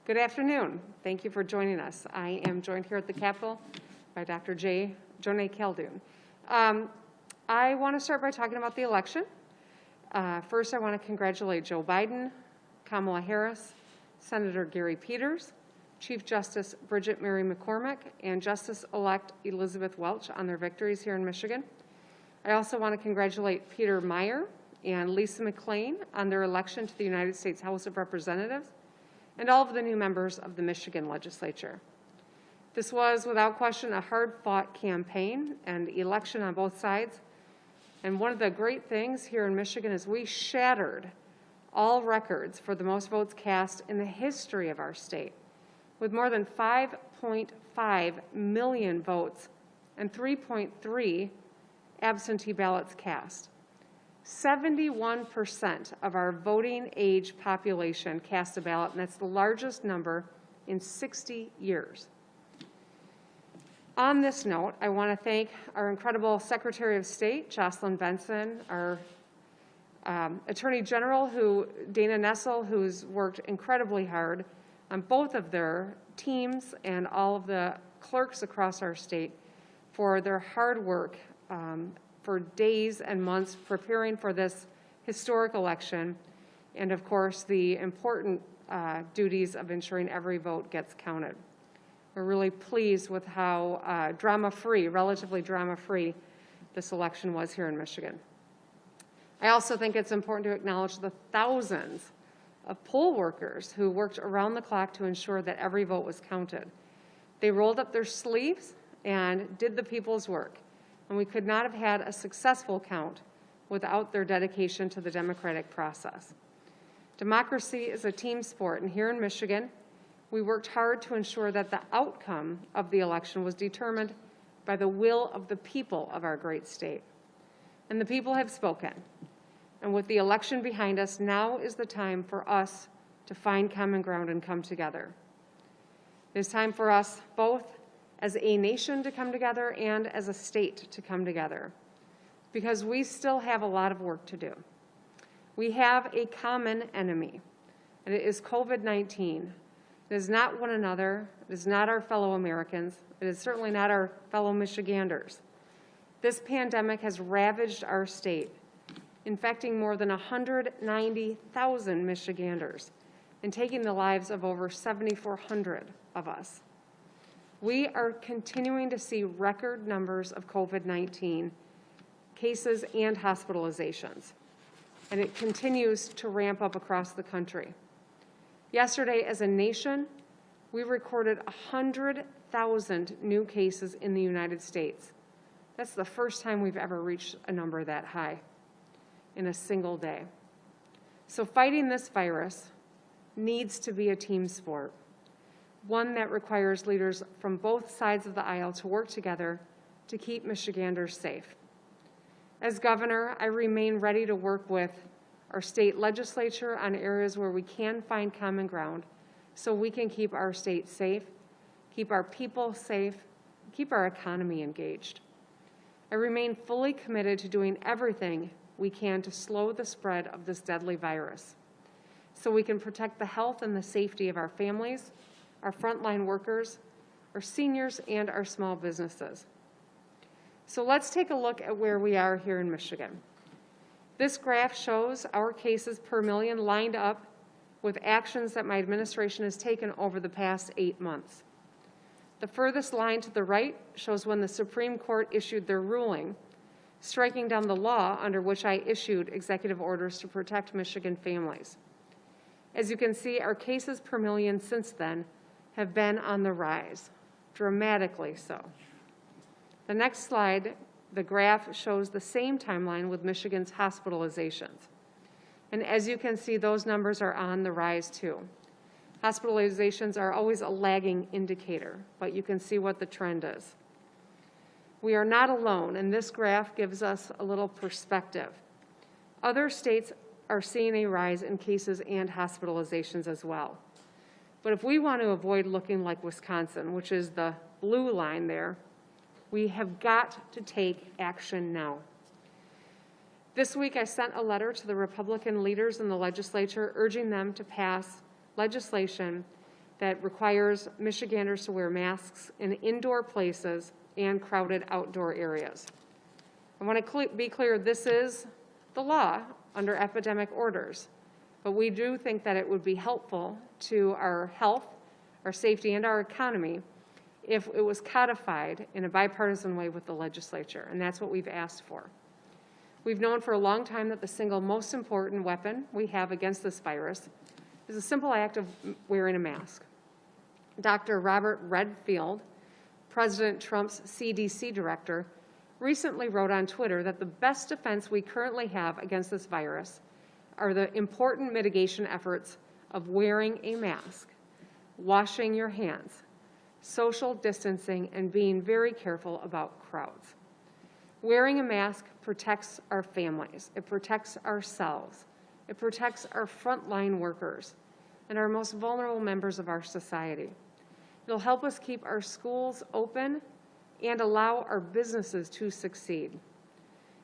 Good afternoon. Thank you for joining us. I am joined here at the Capitol by Dr. Jonay Khaldun. I want to start by talking about the election. First, I want to congratulate Joe Biden, Kamala Harris, Senator Gary Peters, Chief Justice Bridget Mary McCormick, and Justice-elect Elizabeth Welch on their victories here in Michigan. I also want to congratulate Peter Meyer and Lisa McClain on their election to the United States House of Representatives and all of the new members of the Michigan legislature. This was, without question, a hard-fought campaign and election on both sides. And one of the great things here in Michigan is we shattered all records for the most votes cast in the history of our state, with more than 5.5 million votes and 3.3 absentee ballots cast. 71% of our voting age population cast a ballot, and that's the largest number in 60 years. On this note, I want to thank our incredible Secretary of State, Jocelyn Benson, our Attorney General, Dana Nessel, who's worked incredibly hard on both of their teams, and all of the clerks across our state for their hard work for days and months preparing for this historic election, and of course the important duties of ensuring every vote gets counted. We're really pleased with how relatively drama-free this election was here in Michigan. I also think it's important to acknowledge the thousands of poll workers who worked around the clock to ensure that every vote was counted. They rolled up their sleeves and did the people's work, and we could not have had a successful count without their dedication to the democratic process. Democracy is a team sport, and here in Michigan, we worked hard to ensure that the outcome of the election was determined by the will of the people of our great state. And the people have spoken. And with the election behind us, now is the time for us to find common ground and come together. It is time for us both as a nation to come together and as a state to come together, because we still have a lot of work to do. We have a common enemy, and it is COVID-19. It is not one another. It is not our fellow Americans. It is certainly not our fellow Michiganders. This pandemic has ravaged our state, infecting more than 190,000 Michiganders and taking the lives of over 7,400 of us. We are continuing to see record numbers of COVID-19 cases and hospitalizations, and it continues to ramp up across the country. Yesterday, as a nation, we recorded 100,000 new cases in the United States. That's the first time we've ever reached a number that high in a single day. So fighting this virus needs to be a team sport, one that requires leaders from both sides of the aisle to work together to keep Michiganders safe. As governor, I remain ready to work with our state legislature on areas where we can find common ground so we can keep our state safe, keep our people safe, keep our economy engaged. I remain fully committed to doing everything we can to slow the spread of this deadly virus so we can protect the health and the safety of our families, our frontline workers, our seniors, and our small businesses. So let's take a look at where we are here in Michigan. This graph shows our cases per million lined up with actions that my administration has taken over the past 8 months. The furthest line to the right shows when the Supreme Court issued their ruling, striking down the law under which I issued executive orders to protect Michigan families. As you can see, our cases per million since then have been on the rise, dramatically so. The next slide, the graph shows the same timeline with Michigan's hospitalizations. And as you can see, those numbers are on the rise too. Hospitalizations are always a lagging indicator, but you can see what the trend is. We are not alone, and this graph gives us a little perspective. Other states are seeing a rise in cases and hospitalizations as well. But if we want to avoid looking like Wisconsin, which is the blue line there, we have got to take action now. This week, I sent a letter to the Republican leaders in the legislature urging them to pass legislation that requires Michiganders to wear masks in indoor places and crowded outdoor areas. I want to be clear, this is the law under epidemic orders, but we do think that it would be helpful to our health, our safety, and our economy if it was codified in a bipartisan way with the legislature, and that's what we've asked for. We've known for a long time that the single most important weapon we have against this virus is a simple act of wearing a mask. Dr. Robert Redfield, President Trump's CDC director, recently wrote on Twitter that the best defense we currently have against this virus are the important mitigation efforts of wearing a mask, washing your hands, social distancing, and being very careful about crowds. Wearing a mask protects our families, it protects ourselves, it protects our frontline workers and our most vulnerable members of our society. It'll help us keep our schools open and allow our businesses to succeed.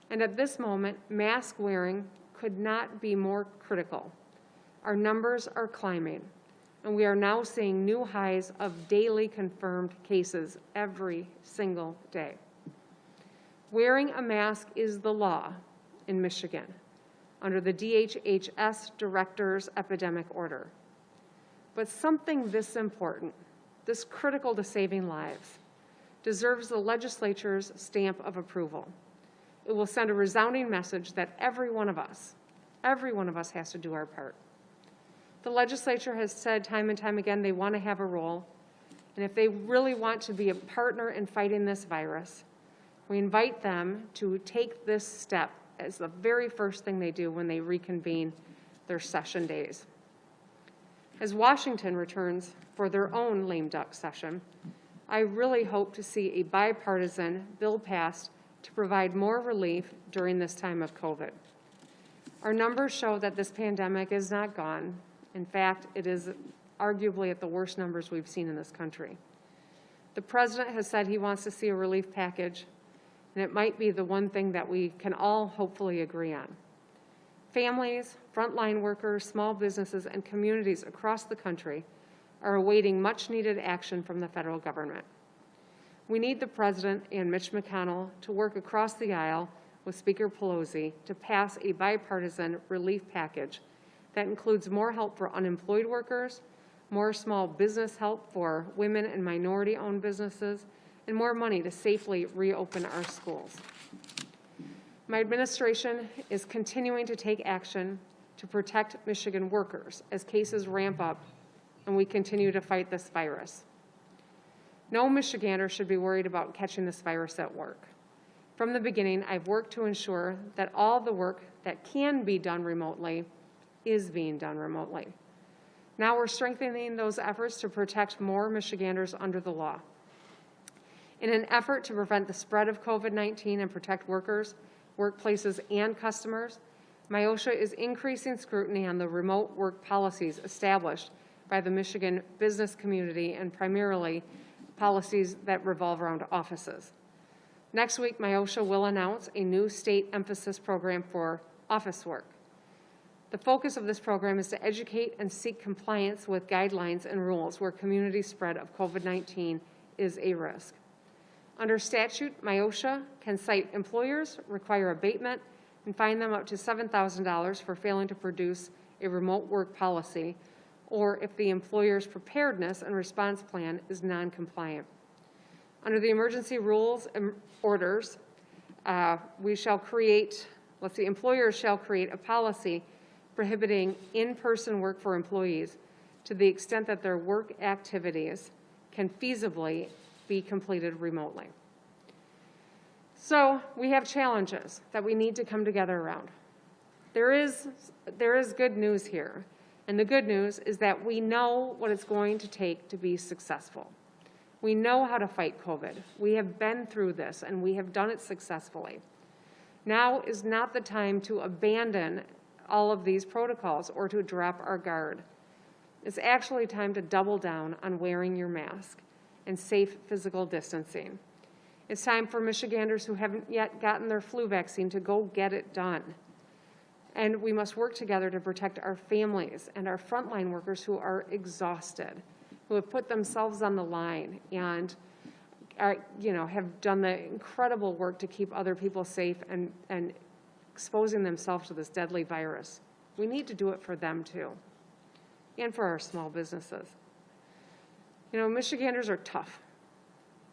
And at this moment, mask wearing could not be more critical. Our numbers are climbing, and we are now seeing new highs of daily confirmed cases every single day. Wearing a mask is the law in Michigan under the DHHS Director's Epidemic Order. But something this important, this critical to saving lives, deserves the legislature's stamp of approval. It will send a resounding message that every one of us has to do our part. The legislature has said time and time again they want to have a role, and if they really want to be a partner in fighting this virus, we invite them to take this step as the very first thing they do when they reconvene their session days. As Washington returns for their own lame duck session, I really hope to see a bipartisan bill passed to provide more relief during this time of COVID. Our numbers show that this pandemic is not gone. In fact, it is arguably at the worst numbers we've seen in this country. The President has said he wants to see a relief package, and it might be the one thing that we can all hopefully agree on. Families, frontline workers, small businesses, and communities across the country are awaiting much-needed action from the federal government. We need the President and Mitch McConnell to work across the aisle with Speaker Pelosi to pass a bipartisan relief package that includes more help for unemployed workers, more small business help for women and minority-owned businesses, and more money to safely reopen our schools. My administration is continuing to take action to protect Michigan workers as cases ramp up and we continue to fight this virus. No Michigander should be worried about catching this virus at work. From the beginning, I've worked to ensure that all the work that can be done remotely is being done remotely. Now we're strengthening those efforts to protect more Michiganders under the law. In an effort to prevent the spread of COVID-19 and protect workers, workplaces, and customers, MIOSHA is increasing scrutiny on the remote work policies established by the Michigan business community and primarily policies that revolve around offices. Next week, MIOSHA will announce a new state emphasis program for office work. The focus of this program is to educate and seek compliance with guidelines and rules where community spread of COVID-19 is a risk. Under statute, MIOSHA can cite employers, require abatement, and fine them up to $7,000 for failing to produce a remote work policy, or if the employer's preparedness and response plan is non-compliant. Under the emergency rules and orders, employers shall create a policy prohibiting in-person work for employees to the extent that their work activities can feasibly be completed remotely. So we have challenges that we need to come together around. There is good news here, and the good news is that we know what it's going to take to be successful. We know how to fight COVID. We have been through this, and we have done it successfully. Now is not the time to abandon all of these protocols or to drop our guard. It's actually time to double down on wearing your mask and safe physical distancing. It's time for Michiganders who haven't yet gotten their flu vaccine to go get it done. And we must work together to protect our families and our frontline workers who are exhausted, who have put themselves on the line and are, have done the incredible work to keep other people safe and exposing themselves to this deadly virus. We need to do it for them too, and for our small businesses. Michiganders are tough.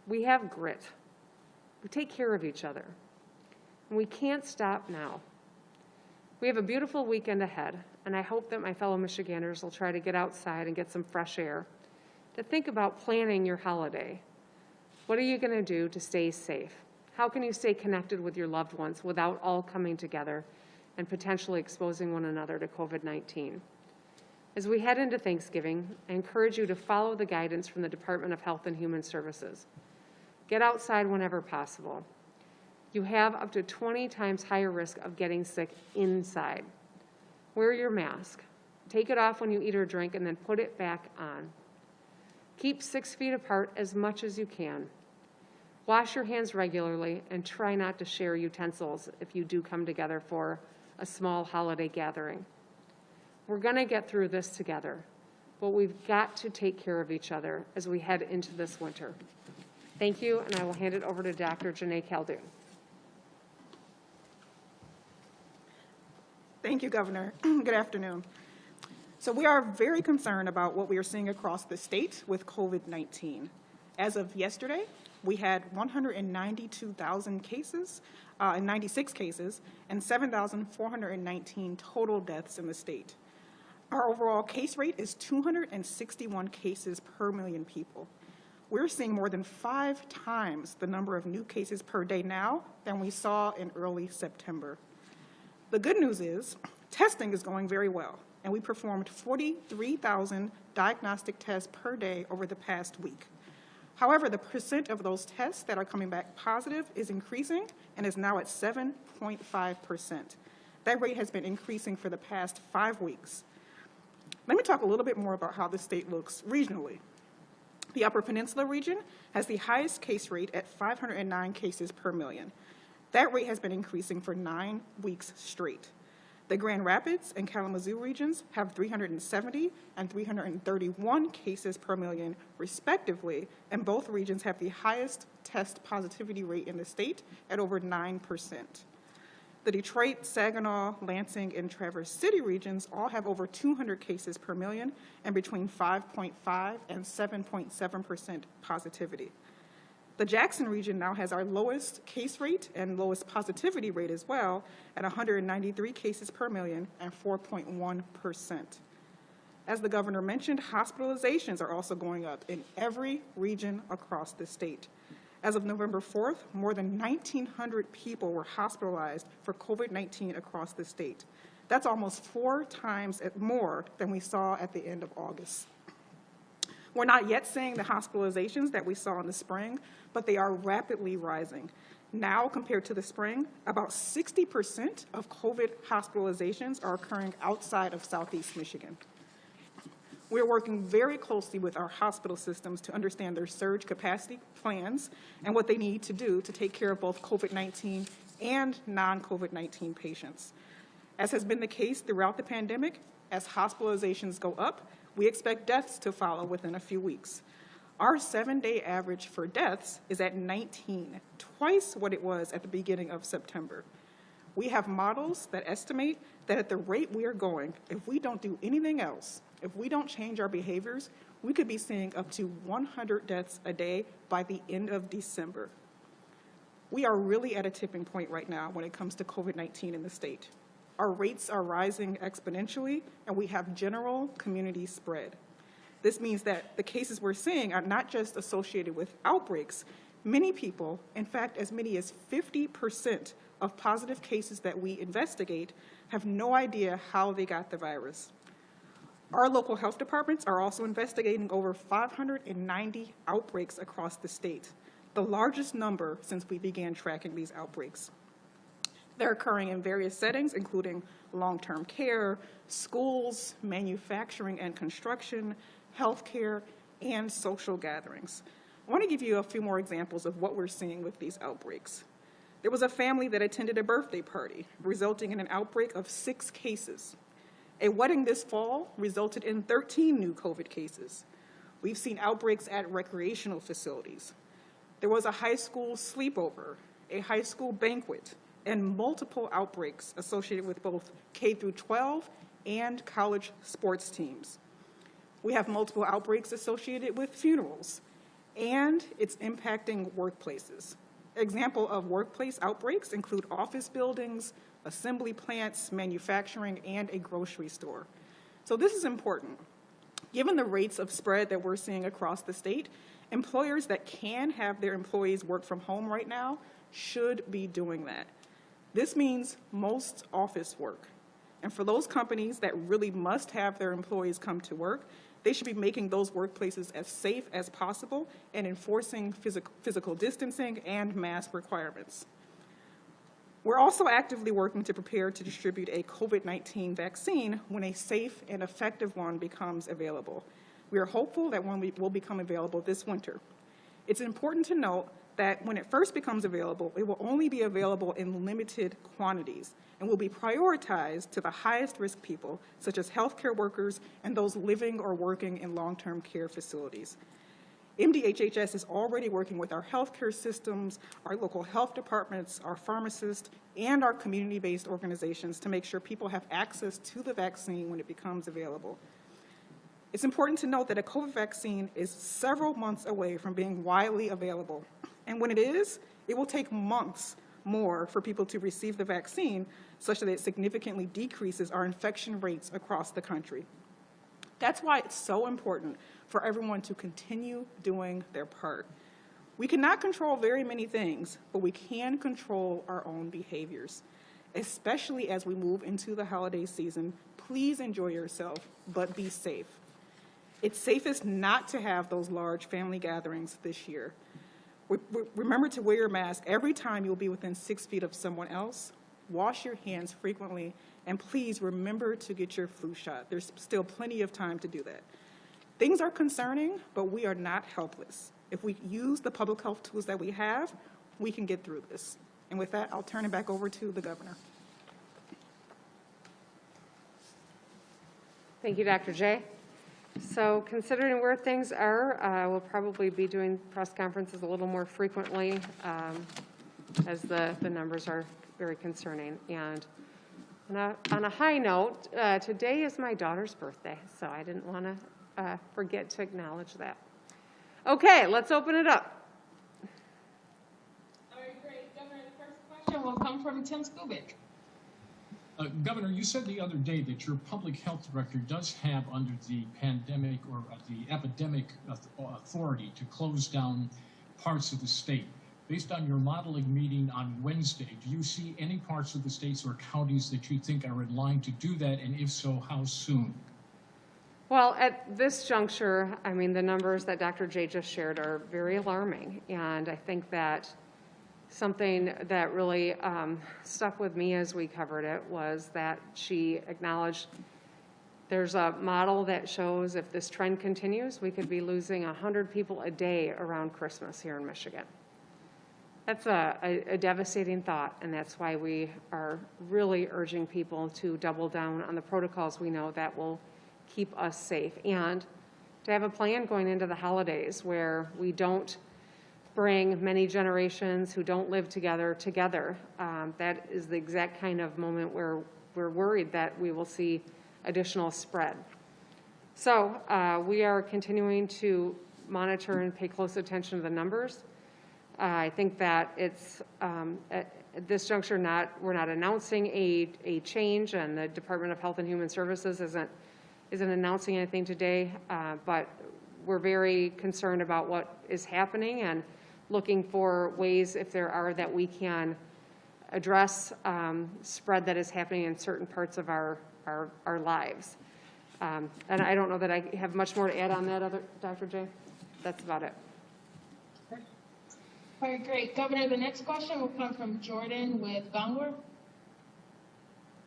We have grit. We take care of each other. And we can't stop now. We have a beautiful weekend ahead, and I hope that my fellow Michiganders will try to get outside and get some fresh air, to think about planning your holiday. What are you going to do to stay safe? How can you stay connected with your loved ones without all coming together and potentially exposing one another to COVID-19? As we head into Thanksgiving, I encourage you to follow the guidance from the Department of Health and Human Services. Get outside whenever possible. You have up to 20 times higher risk of getting sick inside. Wear your mask. Take it off when you eat or drink and then put it back on. Keep 6 feet apart as much as you can. Wash your hands regularly and try not to share utensils if you do come together for a small holiday gathering. We're going to get through this together, but we've got to take care of each other as we head into this winter. Thank you, and I will hand it over to Dr. Janae Caldoun. Thank you, Governor. Good afternoon. So we are very concerned about what we are seeing across the state with COVID-19. As of yesterday, we had 192,000 cases, 96 cases, and 7,419 total deaths in the state. Our overall case rate is 261 cases per million people. We're seeing more than 5 times the number of new cases per day now than we saw in early September. The good news is testing is going very well, and we performed 43,000 diagnostic tests per day over the past week. However, the percent of those tests that are coming back positive is increasing and is now at 7.5%. That rate has been increasing for the past 5 weeks. Let me talk a little bit more about how the state looks regionally. The Upper Peninsula region has the highest case rate at 509 cases per million. That rate has been increasing for 9 weeks straight. The Grand Rapids and Kalamazoo regions have 370 and 331 cases per million, respectively, and both regions have the highest test positivity rate in the state at over 9%. The Detroit, Saginaw, Lansing, and Traverse City regions all have over 200 cases per million and between 5.5 and 7.7% positivity. The Jackson region now has our lowest case rate and lowest positivity rate as well at 193 cases per million and 4.1%. As the governor mentioned, hospitalizations are also going up in every region across the state. As of November 4th, more than 1,900 people were hospitalized for COVID-19 across the state. That's almost 4 times more than we saw at the end of August. We're not yet seeing the hospitalizations that we saw in the spring, but they are rapidly rising. Now, compared to the spring, about 60% of COVID hospitalizations are occurring outside of Southeast Michigan. We're working very closely with our hospital systems to understand their surge capacity plans and what they need to do to take care of both COVID-19 and non-COVID-19 patients. As has been the case throughout the pandemic, as hospitalizations go up, we expect deaths to follow within a few weeks. Our 7-day average for deaths is at 19, twice what it was at the beginning of September. We have models that estimate that at the rate we are going, if we don't do anything else, if we don't change our behaviors, we could be seeing up to 100 deaths a day by the end of December. We are really at a tipping point right now when it comes to COVID-19 in the state. Our rates are rising exponentially, and we have general community spread. This means that the cases we're seeing are not just associated with outbreaks. Many people, in fact, as many as 50% of positive cases that we investigate have no idea how they got the virus. Our local health departments are also investigating over 590 outbreaks across the state, the largest number since we began tracking these outbreaks. They're occurring in various settings, including long-term care, schools, manufacturing and construction, healthcare, and social gatherings. I want to give you a few more examples of what we're seeing with these outbreaks. There was a family that attended a birthday party, resulting in an outbreak of 6 cases. A wedding this fall resulted in 13 new COVID cases. We've seen outbreaks at recreational facilities. There was a high school sleepover, a high school banquet, and multiple outbreaks associated with both K through 12 and college sports teams. We have multiple outbreaks associated with funerals, and it's impacting workplaces. Example of workplace outbreaks include office buildings, assembly plants, manufacturing, and a grocery store. So this is important. Given the rates of spread that we're seeing across the state, employers that can have their employees work from home right now should be doing that. This means most office work. And for those companies that really must have their employees come to work, they should be making those workplaces as safe as possible and enforcing physical distancing and mask requirements. We're also actively working to prepare to distribute a COVID-19 vaccine when a safe and effective one becomes available. We are hopeful that one will become available this winter. It's important to note that when it first becomes available, it will only be available in limited quantities and will be prioritized to the highest risk people, such as healthcare workers and those living or working in long-term care facilities. MDHHS is already working with our healthcare systems, our local health departments, our pharmacists, and our community-based organizations to make sure people have access to the vaccine when it becomes available. It's important to note that a COVID vaccine is several months away from being widely available. And when it is, it will take months more for people to receive the vaccine, such that it significantly decreases our infection rates across the country. That's why it's so important for everyone to continue doing their part. We cannot control very many things, but we can control our own behaviors. Especially as we move into the holiday season, please enjoy yourself, but be safe. It's safest not to have those large family gatherings this year. Remember to wear your mask every time you'll be within 6 feet of someone else. Wash your hands frequently, and please remember to get your flu shot. There's still plenty of time to do that. Things are concerning, but we are not helpless. If we use the public health tools that we have, we can get through this. And with that, I'll turn it back over to the governor. Thank you, Dr. J. So considering where things are, we'll probably be doing press conferences a little more frequently as the numbers are very concerning. And on a high note, today is my daughter's birthday, so I didn't want to forget to acknowledge that. Okay, let's open it up. All right, great. Governor, the first question will come from Tim Skubik. Governor, you said the other day that your public health director does have under the pandemic or the epidemic authority to close down parts of the state. Based on your modeling meeting on Wednesday, do you see any parts of the states or counties that you think are in line to do that, and if so, how soon? Well, at this juncture, I mean, the numbers that Dr. J just shared are very alarming, and I think that something that really stuck with me as we covered it was that she acknowledged there's a model that shows if this trend continues, we could be losing 100 people a day around Christmas here in Michigan. That's a devastating thought, and that's why we are really urging people to double down on the protocols we know that will keep us safe, and to have a plan going into the holidays where we don't bring many generations who don't live together. That is the exact kind of moment where we're worried that we will see additional spread. So we are continuing to monitor and pay close attention to the numbers. I think that it's at this juncture we're not announcing a change, and the Department of Health and Human Services isn't announcing anything today, but we're very concerned about what is happening and looking for ways, if there are, that we can address spread that is happening in certain parts of our lives. And I don't know that I have much more to add on that, Dr. J. That's about it. All right, great. Governor, the next question will come from Jordan with Bangor.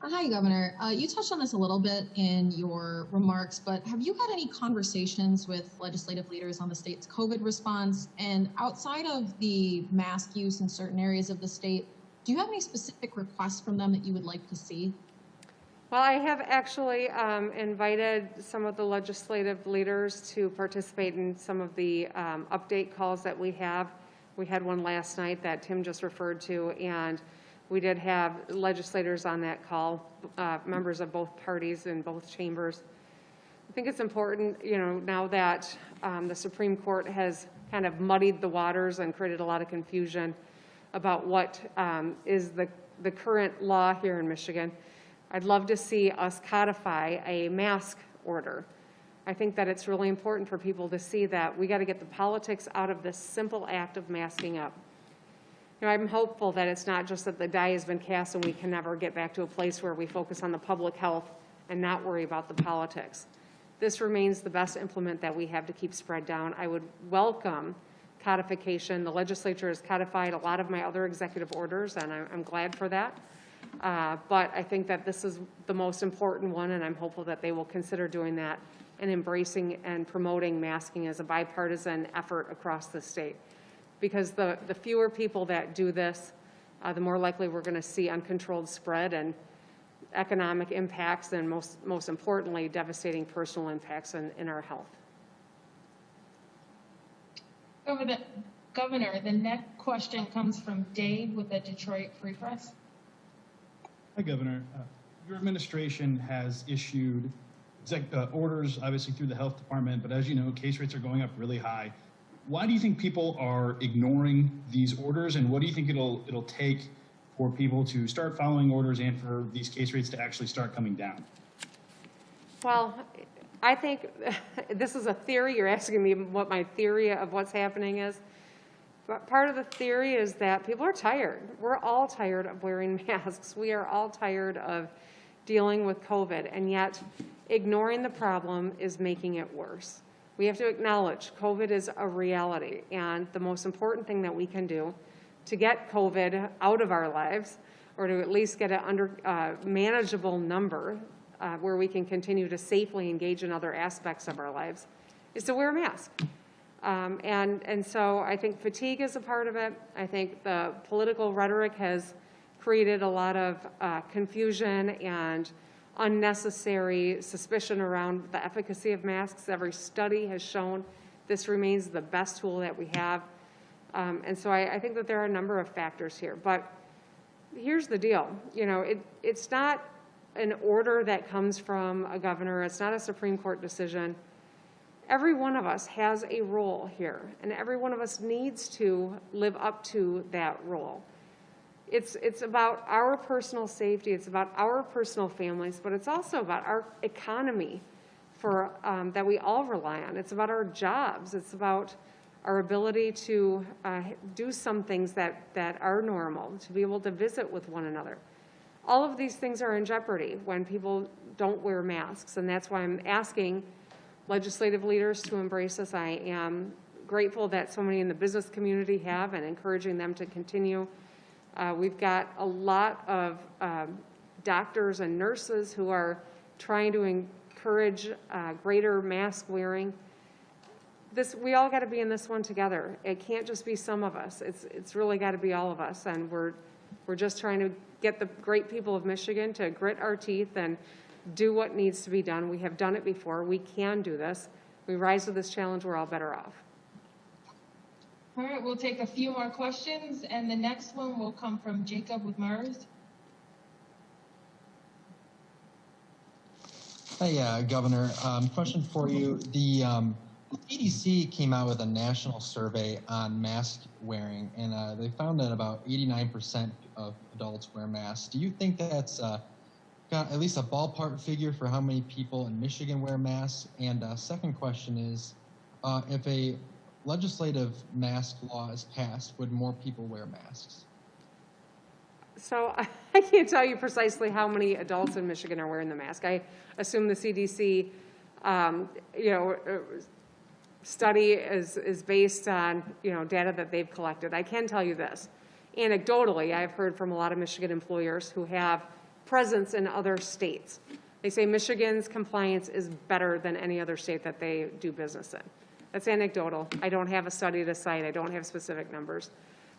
Hi, Governor. You touched on this a little bit in your remarks, but have you had any conversations with legislative leaders on the state's COVID response? And outside of the mask use in certain areas of the state, do you have any specific requests from them that you would like to see? Well, I have actually invited some of the legislative leaders to participate in some of the update calls that we have. We had one last night that Tim just referred to, and we did have legislators on that call, members of both parties in both chambers. I think it's important, now that the Supreme Court has kind of muddied the waters and created a lot of confusion about what is the current law here in Michigan. I'd love to see us codify a mask order. I think that it's really important for people to see that we got to get the politics out of this simple act of masking up. I'm hopeful that it's not just that the die has been cast and we can never get back to a place where we focus on the public health and not worry about the politics. This remains the best implement that we have to keep spread down. I would welcome codification. The legislature has codified a lot of my other executive orders, and I'm glad for that. But I think that this is the most important one, and I'm hopeful that they will consider doing that and embracing and promoting masking as a bipartisan effort across the state. Because the fewer people that do this, the more likely we're going to see uncontrolled spread and economic impacts, and most importantly, devastating personal impacts in our health. Governor, the next question comes from Dave with the Detroit Free Press. Hi, Governor. Your administration has issued orders, obviously through the health department, but as you know, case rates are going up really high. Why do you think people are ignoring these orders, and what do you think it'll take for people to start following orders and for these case rates to actually start coming down? Well, I think this is a theory. You're asking me what my theory of what's happening is. But part of the theory is that people are tired. We're all tired of wearing masks. We are all tired of dealing with COVID, and yet ignoring the problem is making it worse. We have to acknowledge COVID is a reality, and the most important thing that we can do to get COVID out of our lives, or to at least get it under manageable number where we can continue to safely engage in other aspects of our lives, is to wear a mask. And so I think fatigue is a part of it. I think the political rhetoric has created a lot of confusion and unnecessary suspicion around the efficacy of masks. Every study has shown this remains the best tool that we have. And so I think that there are a number of factors here. But here's the deal. It's not an order that comes from a governor. It's not a Supreme Court decision. Every one of us has a role here, and every one of us needs to live up to that role. It's about our personal safety. It's about our personal families, but it's also about our economy that we all rely on. It's about our jobs. It's about our ability to do some things that are normal, to be able to visit with one another. All of these things are in jeopardy when people don't wear masks, and that's why I'm asking legislative leaders to embrace this. I am grateful that so many in the business community have, and encouraging them to continue. We've got a lot of doctors and nurses who are trying to encourage greater mask wearing. We all got to be in this one together. It can't just be some of us. It's really got to be all of us, and we're just trying to get the great people of Michigan to grit our teeth and do what needs to be done. We have done it before. We can do this. We rise to this challenge. We're all better off. All right, we'll take a few more questions, and the next one will come from Jacob with MERS. Hi, Governor. Question for you. The CDC came out with a national survey on mask wearing, and they found that about 89% of adults wear masks. Do you think that's got at least a ballpark figure for how many people in Michigan wear masks? And second question is, if a legislative mask law is passed, would more people wear masks? So I can't tell you precisely how many adults in Michigan are wearing the mask. I assume the CDC, study is based on data that they've collected. I can tell you this. Anecdotally, I've heard from a lot of Michigan employers who have presence in other states. They say Michigan's compliance is better than any other state that they do business in. That's anecdotal. I don't have a study to cite. I don't have specific numbers.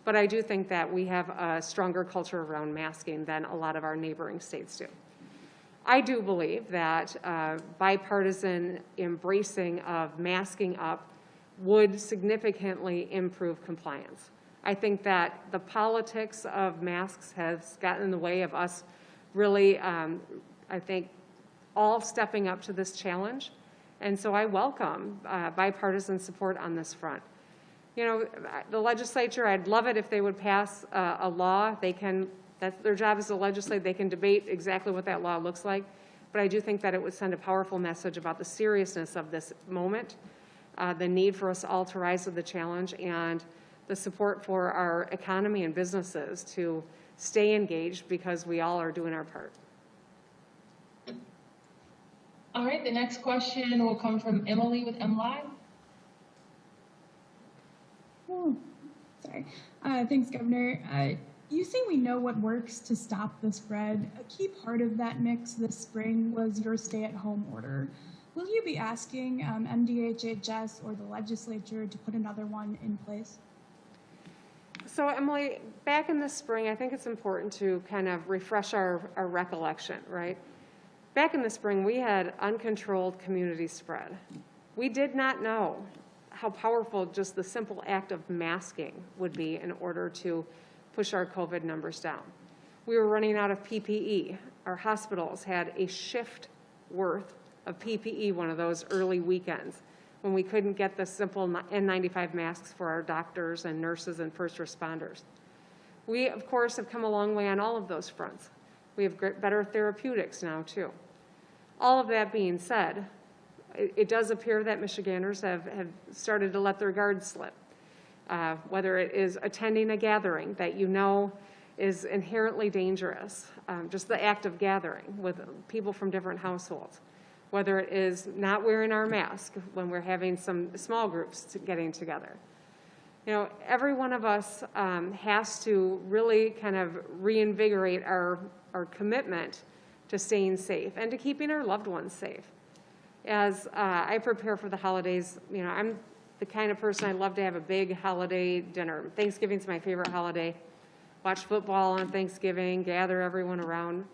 But I do think that we have a stronger culture around masking than a lot of our neighboring states do. I do believe that bipartisan embracing of masking up would significantly improve compliance. I think that the politics of masks has gotten in the way of us really, I think, all stepping up to this challenge. And so I welcome bipartisan support on this front. You know, the legislature, I'd love it if they would pass a law. They can, that's their job is to legislate. They can debate exactly what that law looks like. But I do think that it would send a powerful message about the seriousness of this moment, the need for us all to rise to the challenge, and the support for our economy and businesses to stay engaged because we all are doing our part. All right, the next question will come from Emily with MLive. Oh, sorry. Thanks, Governor. You say we know what works to stop the spread. A key part of that mix this spring was your stay-at-home order. Will you be asking MDHHS or the legislature to put another one in place? So Emily, back in the spring, I think it's important to kind of refresh our recollection, right? Back in the spring, we had uncontrolled community spread. We did not know how powerful just the simple act of masking would be in order to push our COVID numbers down. We were running out of PPE. Our hospitals had a shift worth of PPE one of those early weekends when we couldn't get the simple N95 masks for our doctors and nurses and first responders. We, of course, have come a long way on all of those fronts. We have better therapeutics now, too. All of that being said, it does appear that Michiganders have started to let their guard slip. Whether it is attending a gathering that you know is inherently dangerous, just the act of gathering with people from different households. Whether it is not wearing our mask when we're having some small groups getting together. You know, every one of us has to really kind of reinvigorate our commitment to staying safe and to keeping our loved ones safe. As I prepare for the holidays, you know, I'm the kind of person I love to have a big holiday dinner. Thanksgiving's my favorite holiday. Watch football on Thanksgiving, gather everyone around.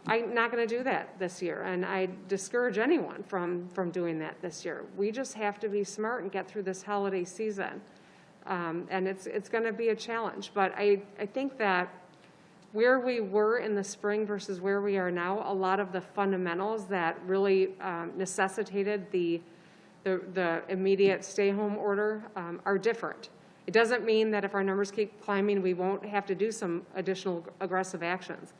I'm not going to do that this year, and I discourage anyone from doing that this year. We just have to be smart and get through this holiday season, and it's going to be a challenge. But I think that where we were in the spring versus where we are now, a lot of the fundamentals that really necessitated the immediate stay-home order are different. It doesn't mean that if our numbers keep climbing, we won't have to do some additional aggressive actions.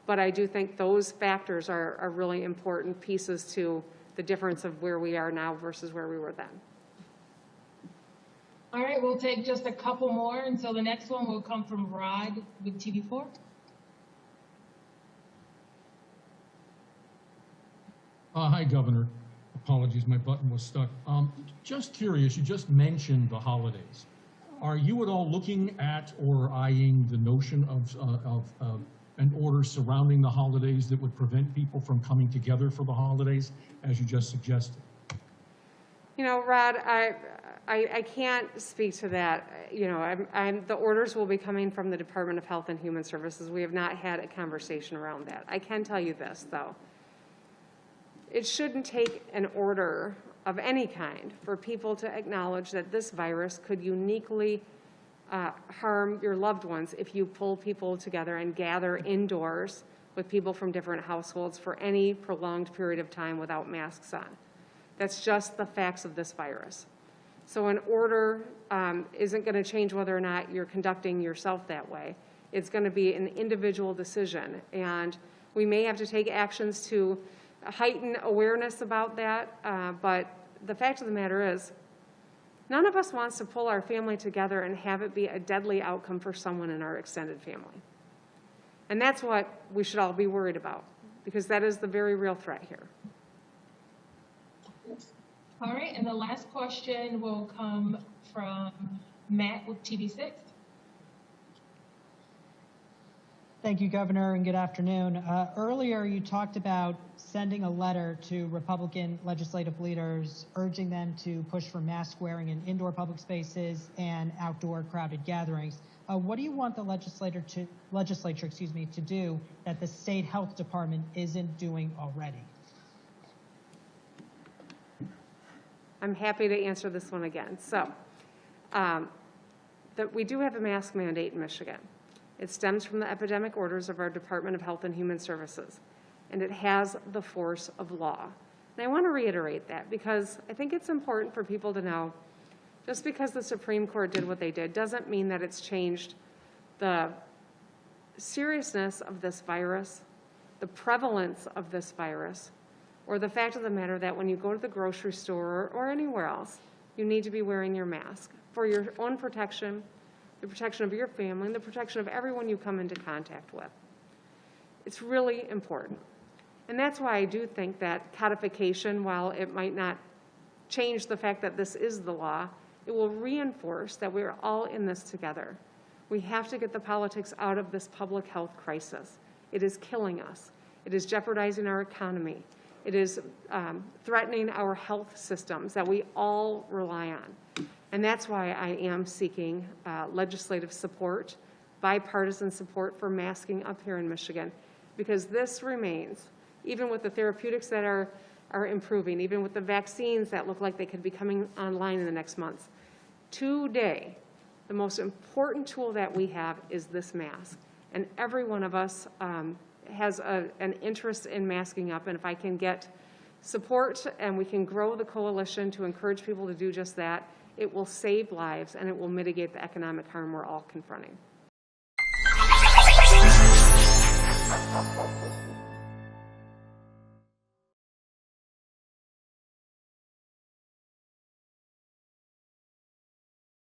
But I do think those factors are really important pieces to the difference of where we are now versus where we were then. All right, we'll take just a couple more, and so the next one will come from Rod with TV4. Hi, Governor. Apologies, my button was stuck. Just curious, you just mentioned the holidays. Are you at all looking at or eyeing the notion of an order surrounding the holidays that would prevent people from coming together for the holidays, as you just suggested? You know, Rod, I can't speak to that. You know, the orders will be coming from the Department of Health and Human Services. We have not had a conversation around that. I can tell you this, though. It shouldn't take an order of any kind for people to acknowledge that this virus could uniquely harm your loved ones if you pull people together and gather indoors with people from different households for any prolonged period of time without masks on. That's just the facts of this virus. So an order isn't going to change whether or not you're conducting yourself that way. It's going to be an individual decision, and we may have to take actions to heighten awareness about that, but the fact of the matter is, none of us wants to pull our family together and have it be a deadly outcome for someone in our extended family. And that's what we should all be worried about, because that is the very real threat here. All right, and the last question will come from Matt with TV6. Thank you, Governor, and good afternoon. Earlier, you talked about sending a letter to Republican legislative leaders, urging them to push for mask wearing in indoor public spaces and outdoor crowded gatherings. What do you want the legislature, to do that the state health department isn't doing already? I'm happy to answer this one again. So, that we do have a mask mandate in Michigan. It stems from the epidemic orders of our Department of Health and Human Services, and it has the force of law. And I want to reiterate that because I think it's important for people to know just because the Supreme Court did what they did doesn't mean that it's changed the seriousness of this virus, the prevalence of this virus, or the fact of the matter that when you go to the grocery store or anywhere else, you need to be wearing your mask for your own protection, the protection of your family, and the protection of everyone you come into contact with. It's really important. And that's why I do think that codification, while it might not change the fact that this is the law, it will reinforce that we're all in this together. We have to get the politics out of this public health crisis. It is killing us. It is jeopardizing our economy. It is threatening our health systems that we all rely on. And that's why I am seeking legislative support, bipartisan support for masking up here in Michigan, because this remains, even with the therapeutics that are improving, even with the vaccines that look like they could be coming online in the next months. Today, the most important tool that we have is this mask. And every one of us has an interest in masking up. And if I can get support and we can grow the coalition to encourage people to do just that, it will save lives and it will mitigate the economic harm we're all confronting.